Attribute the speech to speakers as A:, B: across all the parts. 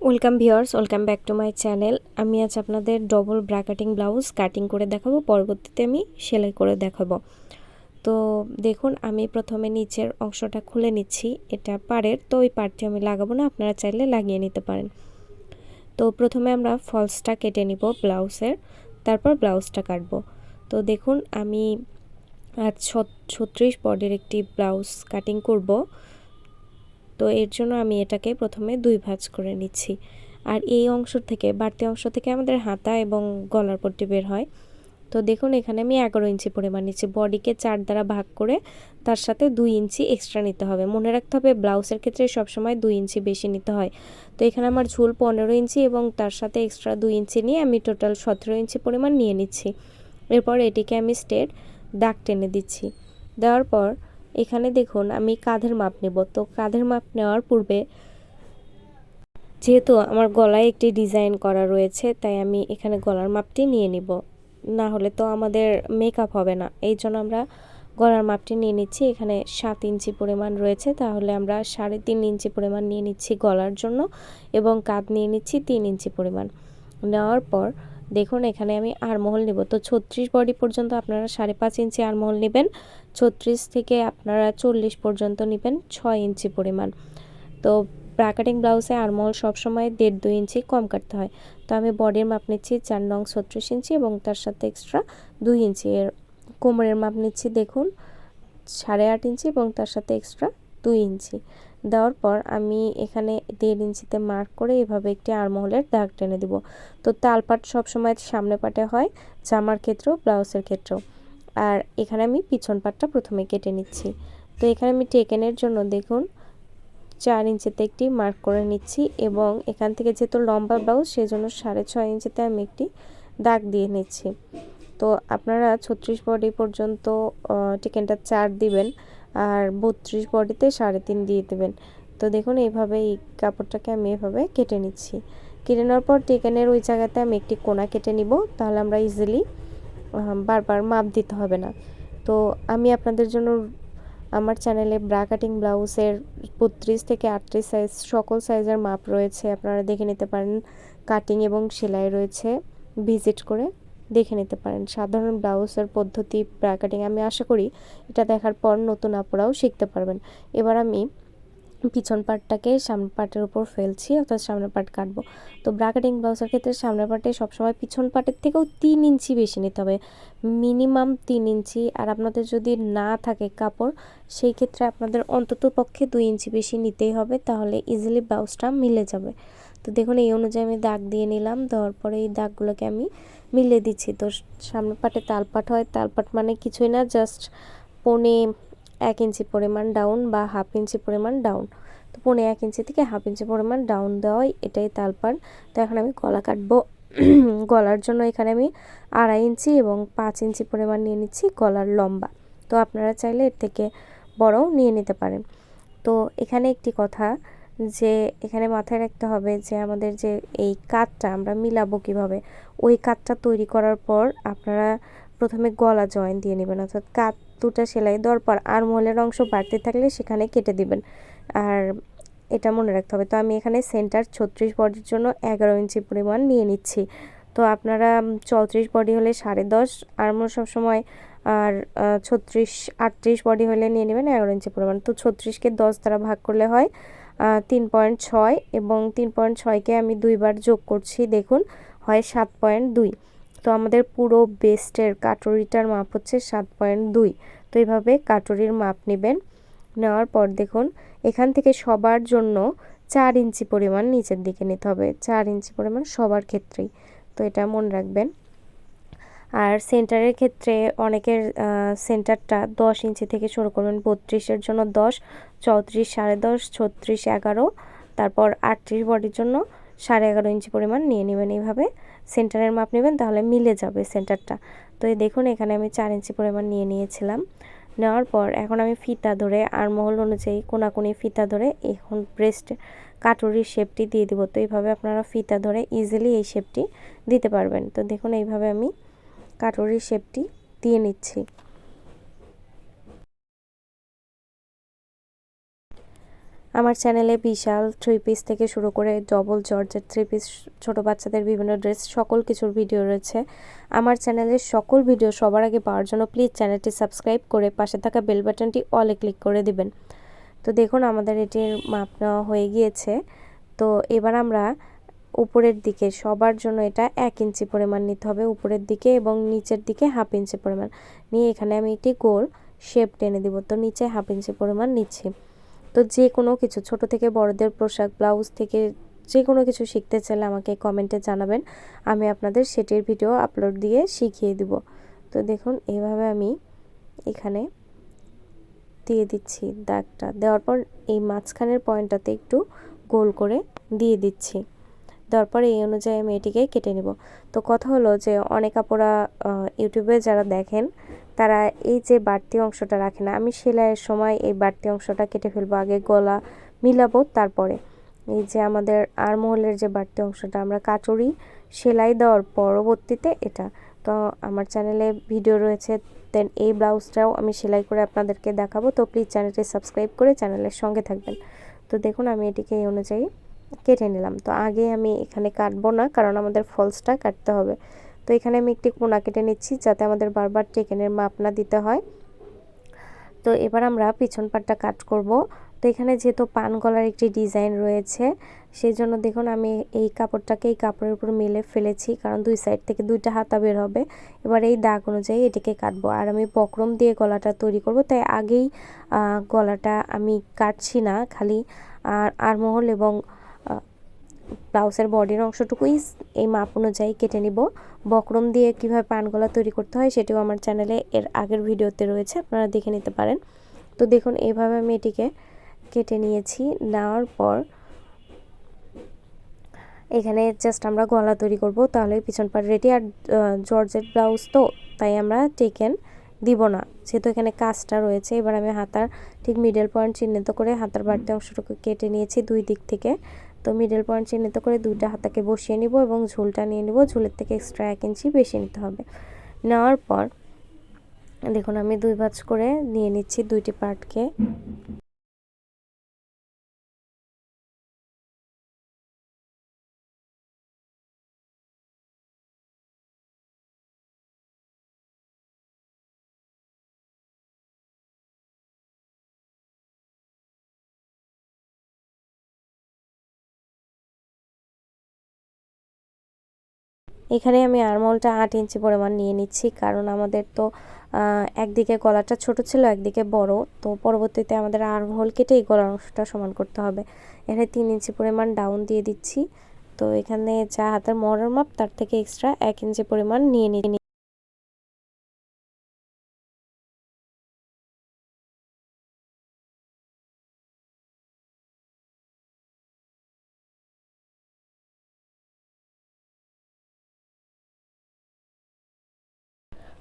A: Welcome viewers, welcome back to my channel. আমি আজ আপনাদের ডবল ব্র্যাকেটিং ব্লাউজ কাটিং করে দেখাবো, পরবর্তীতে আমি সেলাই করে দেখাবো। তো দেখুন, আমি প্রথমে নিচের অংশটা খুলে নিচ্ছি। এটা পাড়ের, তো ওই পাড়টি আমি লাগাবো না, আপনারা চাইলে লাগিয়ে নিতে পারেন। তো প্রথমে আমরা ফলসটা কেটে নিব ব্লাউজের, তারপর ব্লাউজটা কাটবো। তো দেখুন, আমি আজ 36 বডির একটি ব্লাউজ কাটিং করব। তো এর জন্য আমি এটাকে প্রথমে 2 ভাঁজ করে নিচ্ছি। আর এই অংশ থেকে, বাড়তি অংশ থেকে আমাদের হাতা এবং গলার পট্টি বের হয়। তো দেখুন, এখানে আমি 11 ইঞ্চি পরিমাণ নিচ্ছি। বডিকে 4 দ্বারা ভাগ করে তার সাথে 2 ইঞ্চি এক্সট্রা নিতে হবে। মনে রাখতে হবে, ব্লাউজের ক্ষেত্রে সবসময় 2 ইঞ্চি বেশি নিতে হয়। তো এখানে আমার ঝুল 15 ইঞ্চি এবং তার সাথে এক্সট্রা 2 ইঞ্চি নিয়ে আমি টোটাল 17 ইঞ্চি পরিমাণ নিয়ে নিচ্ছি। এরপর এটিকে আমি স্ট্রেট দাগ টেনে দিচ্ছি। দেওয়ার পর এখানে দেখুন, আমি কাঁধের মাপ নেব। তো কাঁধের মাপ নেওয়ার পূর্বে, যেহেতু আমার গলায় একটি ডিজাইন করা রয়েছে, তাই আমি এখানে গলার মাপটি নিয়ে নিব, না হলে তো আমাদের মেকআপ হবে না। এই জন্য আমরা গলার মাপটি নিয়ে নিচ্ছি। এখানে 7 ইঞ্চি পরিমাণ রয়েছে, তাহলে আমরা 3.5 ইঞ্চি পরিমাণ নিয়ে নিচ্ছি গলার জন্য এবং কাঁধ নিয়ে নিচ্ছি 3 ইঞ্চি পরিমাণ। নেওয়ার পর দেখুন, এখানে আমি আরমহল নেব। তো 36 বডি পর্যন্ত আপনারা 5.5 ইঞ্চি আরমহল নেবেন, 36 থেকে আপনারা 40 পর্যন্ত নেবেন 6 ইঞ্চি পরিমাণ। তো ব্র্যাকেটিং ব্লাউজে আরমহল সবসময় 1.5-2 ইঞ্চি কম কাটতে হয়। তো আমি বডির মাপ নিচ্ছি 4 নং 36 ইঞ্চি এবং তার সাথে এক্সট্রা 2 ইঞ্চি। এর কোমরের মাপ নিচ্ছি দেখুন 8.5 ইঞ্চি এবং তার সাথে এক্সট্রা 2 ইঞ্চি। দেওয়ার পর আমি এখানে 1.5 ইঞ্চিতে মার্ক করে এভাবে একটি আরমহলের দাগ টেনে দিব। তো তালপাট সবসময় সামনে পাটে হয়, জামার ক্ষেত্রেও ব্লাউজের ক্ষেত্রেও। আর এখানে আমি পিছন পাটটা প্রথমে কেটে নিচ্ছি। তো এখানে আমি টেকেনের জন্য দেখুন 4 ইঞ্চিতে একটি মার্ক করে নিচ্ছি এবং এখান থেকে যেহেতু লম্বা ব্লাউজ, সেজন্য 6.5 ইঞ্চিতে আমি একটি দাগ দিয়ে নিচ্ছি। তো আপনারা 36 বডি পর্যন্ত টেকেনটা 4 দিবেন আর 32 বডিতে 3.5 দিয়ে দেবেন। তো দেখুন, এইভাবে এই কাপড়টাকে আমি এভাবে কেটে নিচ্ছি। কেটে নেওয়ার পর টেকেনের ওই জায়গাতে আমি একটি কোনা কেটে নিব, তাহলে আমরা ইজিলি বারবার মাপ দিতে হবে না। তো আমি আপনাদের জন্য আমার চ্যানেলে ব্রা কাটিং ব্লাউজের 32 থেকে 38 সাইজ সকল সাইজের মাপ রয়েছে, আপনারা দেখে নিতে পারেন। কাটিং এবং সেলাই রয়েছে, ভিজিট করে দেখে নিতে পারেন। সাধারণ ব্লাউজের পদ্ধতি ব্রা কাটিং, আমি আশা করি এটা দেখার পর নতুন আপুরাও শিখতে পারবেন। এবার আমি পিছন পার্টটাকে সামনের পার্টের উপর ফেলছি, অর্থাৎ সামনের পার্ট কাটবো। তো ব্রা কাটিং ব্লাউজের ক্ষেত্রে সামনের পার্টে সবসময় পিছন পার্টের থেকেও 3 ইঞ্চি বেশি নিতে হবে, মিনিমাম 3 ইঞ্চি। আর আপনাদের যদি না থাকে কাপড়, সেই ক্ষেত্রে আপনাদের অন্তত পক্ষে 2 ইঞ্চি বেশি নিতেই হবে, তাহলে ইজিলি ব্লাউজটা মিলে যাবে। তো দেখুন, এই অনুযায়ী আমি দাগ দিয়ে নিলাম। দেওয়ার পরে এই দাগগুলোকে আমি মিলিয়ে দিচ্ছি। তো সামনের পাটে তালপাট হয়, তালপাট মানে কিছুই না, জাস্ট 1.5 ইঞ্চি পরিমাণ ডাউন বা 1/2 ইঞ্চি পরিমাণ ডাউন। তো 1.5 ইঞ্চি থেকে 1/2 ইঞ্চি পরিমাণ ডাউন দেওয়াই এটাই তালপাট। তো এখন আমি গলা কাটবো। গলার জন্য এখানে আমি 2.5 ইঞ্চি এবং 5 ইঞ্চি পরিমাণ নিয়ে নিচ্ছি গলার লম্বা। তো আপনারা চাইলে এর থেকে বড়ও নিয়ে নিতে পারেন। তো এখানে একটি কথা, যে এখানে মাথায় রাখতে হবে যে আমাদের যে এই কাটটা আমরা মিলাবো কিভাবে। ওই কাটটা তৈরি করার পর আপনারা প্রথমে গলা জয়েন দিয়ে নেবেন, অর্থাৎ কাট দুটা সেলাই দেওয়ার পর আরমহলের অংশ বাড়তে থাকলে সেখানে কেটে দিবেন। আর এটা মনে রাখতে হবে। তো আমি এখানে সেন্টার 36 বডির জন্য 11 ইঞ্চি পরিমাণ নিয়ে নিচ্ছি। তো আপনারা 34 বডি হলে 10.5, আরমহল সবসময়, আর 38 বডি হলে নিয়ে নেবেন 11 ইঞ্চি পরিমাণ। তো 36কে 10 দ্বারা ভাগ করলে হয় 3.6 এবং 3.6কে আমি 2 বার যোগ করছি, দেখুন হয় 7.2। তো আমাদের পুরো বেস্টের কাটুরিটার মাপ হচ্ছে 7.2। তো এইভাবে কাটুরির মাপ নেবেন। নেওয়ার পর দেখুন, এখান থেকে সবার জন্য 4 ইঞ্চি পরিমাণ নিচের দিকে নিতে হবে, 4 ইঞ্চি পরিমাণ সবার ক্ষেত্রেই। তো এটা মনে রাখবেন। আর সেন্টারের ক্ষেত্রে অনেকের সেন্টারটা 10 ইঞ্চি থেকে শুরু করবেন। 32-এর জন্য 10, 34 10.5, 36 11, তারপর 38 বডির জন্য 11.5 ইঞ্চি পরিমাণ নিয়ে নেবেন। এইভাবে সেন্টারের মাপ নেবেন, তাহলে মিলে যাবে সেন্টারটা। তো এই দেখুন, এখানে আমি 4 ইঞ্চি পরিমাণ নিয়ে নিয়েছিলাম। নেওয়ার পর এখন আমি ফিতা ধরে আরমহল অনুযায়ী কোনাকুনি ফিতা ধরে এখন ব্রেস্ট কাটুরির শেপটি দিয়ে দিব। তো এইভাবে আপনারা ফিতা ধরে ইজিলি এই শেপটি দিতে পারবেন। তো দেখুন, এইভাবে আমি কাটুরির শেপটি দিয়ে নিচ্ছি। আমার চ্যানেলে বিশাল থ্রি পিস থেকে শুরু করে ডবল জর্জেট থ্রি পিস, ছোটো বাচ্চাদের বিভিন্ন ড্রেস, সকল কিছুর ভিডিও রয়েছে আমার চ্যানেলের। সকল ভিডিও সবার আগে পাওয়ার জন্য প্লিজ চ্যানেলটি সাবস্ক্রাইব করে পাশে থাকা বেল বাটনটি অলে ক্লিক করে দিবেন। তো দেখুন আমাদের এটির মাপ নেওয়া হয়ে গিয়েছে। তো এবার আমরা উপরের দিকে সবার জন্য এটা 1 ইঞ্চি পরিমাণ নিতে হবে উপরের দিকে, এবং নিচের দিকে 1/2 ইঞ্চি পরিমাণ নিয়ে এখানে আমি একটি গোল শেপ টেনে দিব। তো নিচে 1/2 ইঞ্চি পরিমাণ নিচ্ছি। তো যে কোনো কিছু ছোট থেকে বড়দের পোশাক, ব্লাউজ থেকে যে কোনো কিছু শিখতে চাইলে আমাকে কমেন্টে জানাবেন, আমি আপনাদের সেটির ভিডিও আপলোড দিয়ে শিখিয়ে দিব। তো দেখুন এইভাবে আমি এখানে দিয়ে দিচ্ছি দাগটা, দেওয়ার পর এই মাঝখানের পয়েন্টটাতে একটু গোল করে দিয়ে দিচ্ছি। দেওয়ার পর এই অনুযায়ী আমি এটিকে কেটে নিব। তো কথা হলো যে অনেক আপুরা ইউটিউবে যারা দেখেন তারা এই যে বাড়তি অংশটা রাখে না, আমি সেলাইয়ের সময় এই বাড়তি অংশটা কেটে ফেলবো, আগে গলা মিলাবো, তারপরে এই যে আমাদের আরমহলের যে বাড়তি অংশটা আমরা কাচুরি সেলাই দেওয়ার পরবর্তীতে এটা। তো আমার চ্যানেলে ভিডিও রয়েছে, দেন এই ব্লাউজটাও আমি সেলাই করে আপনাদেরকে দেখাবো। তো প্লিজ চ্যানেলটি সাবস্ক্রাইব করে চ্যানেলের সঙ্গে থাকবেন। তো দেখুন আমি এটিকে এই অনুযায়ী কেটে নিলাম। তো আগে আমি এখানে কাটবো না, কারণ আমাদের ফলসটা কাটতে হবে। তো এখানে আমি একটি কোনা কেটে নিচ্ছি যাতে আমাদের বারবার টেকেনের মাপ না দিতে হয়। তো এবার আমরা পিছন পাটটা কাট করব। তো এখানে যেহেতু পান গলার একটি ডিজাইন রয়েছে, সেই জন্য দেখুন আমি এই কাপড়টাকে এই কাপড়ের উপর মেলে ফেলেছি, কারণ দুই সাইড থেকে দুইটা হাতা বের হবে। এবার এই দাগ অনুযায়ী এটিকে কাটবো, আর আমি বক্রম দিয়ে গলাটা তৈরি করব, তাই আগেই গলাটা আমি কাটছি না, খালি আরমহল এবং ব্লাউজের বডির অংশটুকুই এই মাপ অনুযায়ী কেটে নিব। বক্রম দিয়ে কিভাবে পান গলা তৈরি করতে হয় সেটিও আমার চ্যানেলে এর আগের ভিডিওতে রয়েছে, আপনারা দেখে নিতে পারেন। তো দেখুন এইভাবে আমি এটিকে কেটে নিয়েছি। নেওয়ার পর এখানে জাস্ট আমরা গলা তৈরি করব, তাহলে পিছন পাট রেডি। আর জর্জেট ব্লাউজ তো, তাই আমরা টেকেন দিব না, যেহেতু এখানে কাজটা রয়েছে। এবার আমি হাতার ঠিক মিডল পয়েন্ট চিহ্নিত করে হাতার বাড়তি অংশটুকু কেটে নিয়েছি দুই দিক থেকে। তো মিডল পয়েন্ট চিহ্নিত করে দুইটা হাতাকে বসিয়ে নিব এবং ঝুলটা নিয়ে নিব। ঝুলের থেকে এক্সট্রা 1 ইঞ্চি বেশি নিতে হবে। নেওয়ার পর দেখুন আমি দুই ভাঁজ করে নিয়ে নিচ্ছি দুইটি পার্টকে। এখানে আমি আরমহলটা 8 ইঞ্চি পরিমাণ নিয়ে নিচ্ছি, কারণ আমাদের তো একদিকে গলাটা ছোট ছিল, একদিকে বড়। তো পরবর্তীতে আমাদের আরমহল কেটে এই গলার অংশটা সমান করতে হবে। এখানে 3 ইঞ্চি পরিমাণ ডাউন দিয়ে দিচ্ছি। তো এখানে যা হাতের মহরের মাপ তার থেকে এক্সট্রা 1 ইঞ্চি পরিমাণ নিয়ে নিই।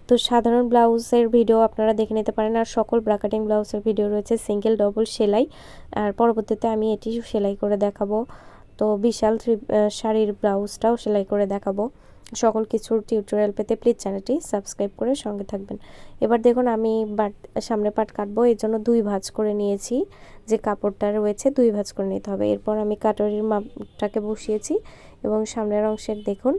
A: তো সাধারণ ব্লাউজের ভিডিও আপনারা দেখে নিতে পারেন, আর সকল ব্রাকাটিং ব্লাউজের ভিডিও রয়েছে সিঙ্গেল ডবল সেলাই, আর পরবর্তীতে আমি এটি সেলাই করে দেখাবো। তো বিশাল শাড়ির ব্লাউজটাও সেলাই করে দেখাবো। সকল কিছুর টিউটোরিয়াল পেতে প্লিজ চ্যানেলটি সাবস্ক্রাইব করে সঙ্গে থাকবেন। এবার দেখুন আমি সামনে পাট কাটবো, এর জন্য দুই ভাঁজ করে নিয়েছি। যে কাপড়টা রয়েছে দুই ভাঁজ করে নিতে হবে। এরপর আমি কাটরির মাপটাকে বসিয়েছি এবং সামনের অংশের দেখুন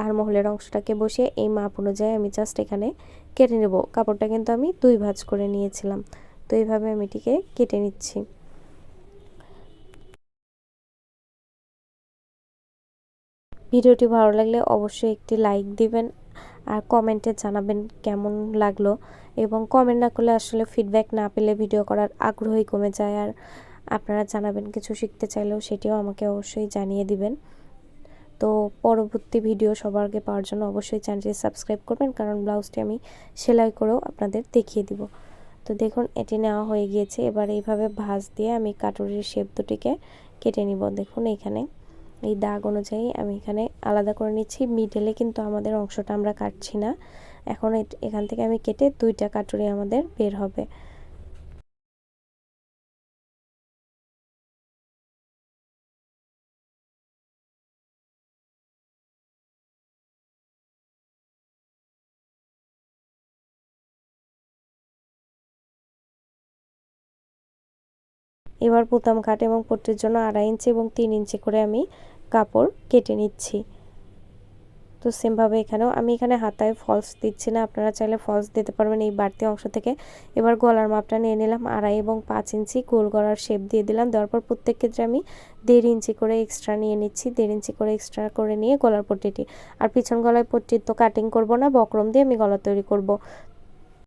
A: আর মহলের অংশটাকে বসিয়ে এই মাপ অনুযায়ী আমি জাস্ট এখানে কেটে নেব। কাপড়টা কিন্তু আমি দুই ভাঁজ করে নিয়েছিলাম। তো এইভাবে আমি এটিকে কেটে নিচ্ছি। ভিডিওটি ভালো লাগলে অবশ্যই একটি লাইক দিবেন, আর কমেন্টে জানাবেন কেমন লাগলো। এবং কমেন্ট না করলে আসলে ফিডব্যাক না পেলে ভিডিও করার আগ্রহই কমে যায়। আর আপনারা জানাবেন কিছু শিখতে চাইলেও সেটিও আমাকে অবশ্যই জানিয়ে দিবেন। তো পরবর্তী ভিডিও সবার আগে পাওয়ার জন্য অবশ্যই চ্যানেলটি সাবস্ক্রাইব করবেন, কারণ ব্লাউজটি আমি সেলাই করেও আপনাদের দেখিয়ে দিব। তো দেখুন এটি নেওয়া হয়ে গিয়েছে। এবার এইভাবে ভাঁজ দিয়ে আমি কাটুরির শেপ দুটিকে কেটে নিব। দেখুন এখানে এই দাগ অনুযায়ী আমি এখানে আলাদা করে নিচ্ছি। মিডলে কিন্তু আমাদের অংশটা আমরা কাটছি না, এখন এখান থেকে আমি কেটে দুইটা কাটুরি আমাদের বের হবে। এবার বোতাম কাট এবং পট্টির জন্য 2.5 ইঞ্চি এবং 3 ইঞ্চি করে আমি কাপড় কেটে নিচ্ছি। তো সেমভাবে এখানেও আমি এখানে হাতায় ফলস দিচ্ছি না, আপনারা চাইলে ফলস দিতে পারবেন এই বাড়তি অংশ থেকে। এবার গলার মাপটা নিয়ে নিলাম 2.5 এবং 5 ইঞ্চি, গোল গলার শেপ দিয়ে দিলাম। দেওয়ার পর প্রত্যেক ক্ষেত্রে আমি 1.5 ইঞ্চি করে এক্সট্রা নিয়ে নিচ্ছি, 1.5 ইঞ্চি করে এক্সট্রা করে নিয়ে গলার পট্টিটি, আর পিছন গলায় পট্টির তো কাটিং করব না, বক্রম দিয়ে আমি গলা তৈরি করব।